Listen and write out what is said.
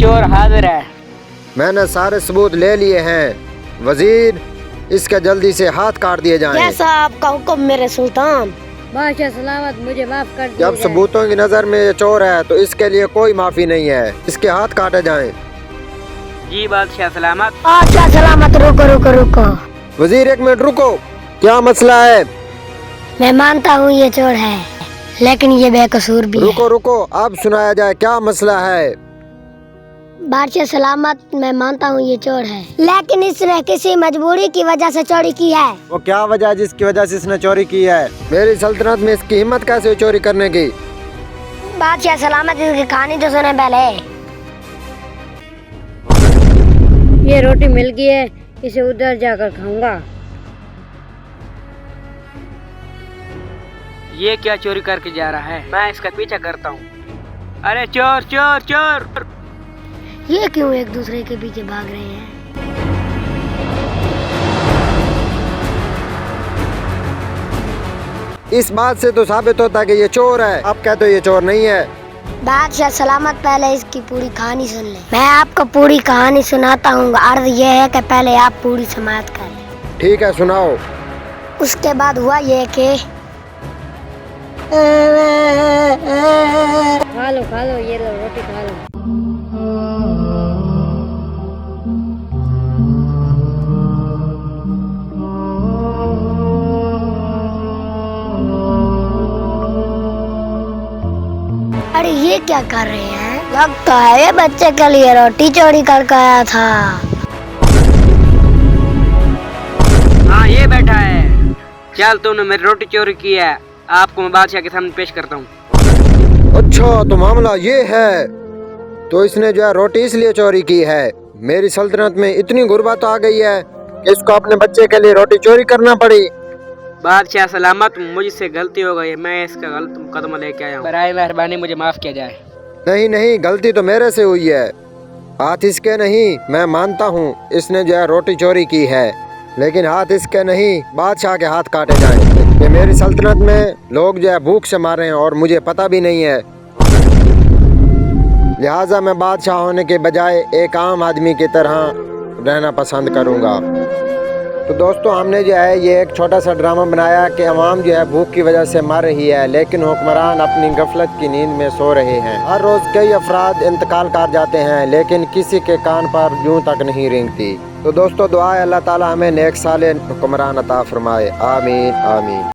चोर हाजिर है। मैंने सारे सबूत ले लिए हैं वजीर, इसके जल्दी से हाथ काट दिए जाएं। जैसा आपका हुक्म मेरे सुल्तान। बादशाह सलामत, मुझे माफ कर जब दीजिए। सबूतों की नजर में ये चोर है तो इसके लिए कोई माफी नहीं है, इसके हाथ काटे जाएं। जी बादशाह सलामत। बादशाह सलामत, रुको रुको रुको। वजीर एक मिनट रुको, क्या मसला है? मैं मानता हूँ ये चोर है, लेकिन ये बेकसूर भी है। रुको रुको, अब सुनाया जाए क्या मसला है। बादशाह सलामत, मैं मानता हूँ ये चोर है, लेकिन इसने किसी मजबूरी की वजह से चोरी की है। वो क्या वजह है जिसकी वजह से इसने चोरी की है? मेरी सल्तनत में इसकी हिम्मत कैसे हुई चोरी करने की? बादशाह सलामत, इसकी कहानी तो सुने पहले। ये रोटी मिल गई है, इसे उधर जाकर खाऊंगा। ये क्या चोरी करके जा रहा है? मैं इसका पीछा करता हूँ। अरे चोर चोर चोर! ये क्यों एक दूसरे के पीछे भाग रहे हैं? इस बात से तो साबित होता है कि ये चोर है, आप कहते हो ये चोर नहीं है। बादशाह सलामत, पहले इसकी पूरी कहानी सुन ले। मैं आपको पूरी कहानी सुनाता हूँ, अर्ज ये है कि पहले आप पूरी समाप्त कर लें। ठीक है सुनाओ। उसके बाद हुआ ये कि खा लो, ये लो रोटी खा लो। अरे ये क्या कर रहे हैं? लगता है ये बच्चे के लिए रोटी चोरी करके आया था। हाँ ये बैठा है। चल तूने मेरी रोटी चोरी की है, आपको मैं बादशाह के सामने पेश करता हूँ। अच्छा तो मामला ये है, तो इसने जो है रोटी इसलिए चोरी की है। मेरी सल्तनत में इतनी गुर्बत आ गई है कि इसको अपने बच्चे के लिए रोटी चोरी करना पड़ी। बादशाह सलामत, मुझसे गलती हो गई, मैं इसका गलत कदम लेके आया हूँ। बराए मेहरबानी मुझे माफ किया जाए। नहीं नहीं, गलती तो मेरे से हुई है, हाथ इसके नहीं। मैं मानता हूँ इसने जो है रोटी चोरी की है, लेकिन हाथ इसके नहीं, बादशाह के हाथ काटे जाएं। कि मेरी सल्तनत में लोग जो है भूख से मारे हैं और मुझे पता भी नहीं है। लिहाजा मैं बादशाह होने के बजाय एक आम आदमी की तरह रहना पसंद करूँगा। तो दोस्तों हमने जो है ये एक छोटा सा ड्रामा बनाया कि अवाम जो है भूख की वजह से मर रही है, लेकिन हुक्मरान अपनी गफलत की नींद में सो रहे हैं। हर रोज़ कई अफराद इंतकाल कर जाते हैं, लेकिन किसी के कान पर जूं तक नहीं रेंगती। तो दोस्तों दुआ है अल्लाह ताला हमें नेक साले हुक्मरान अता फरमाए। आमीन आमीन।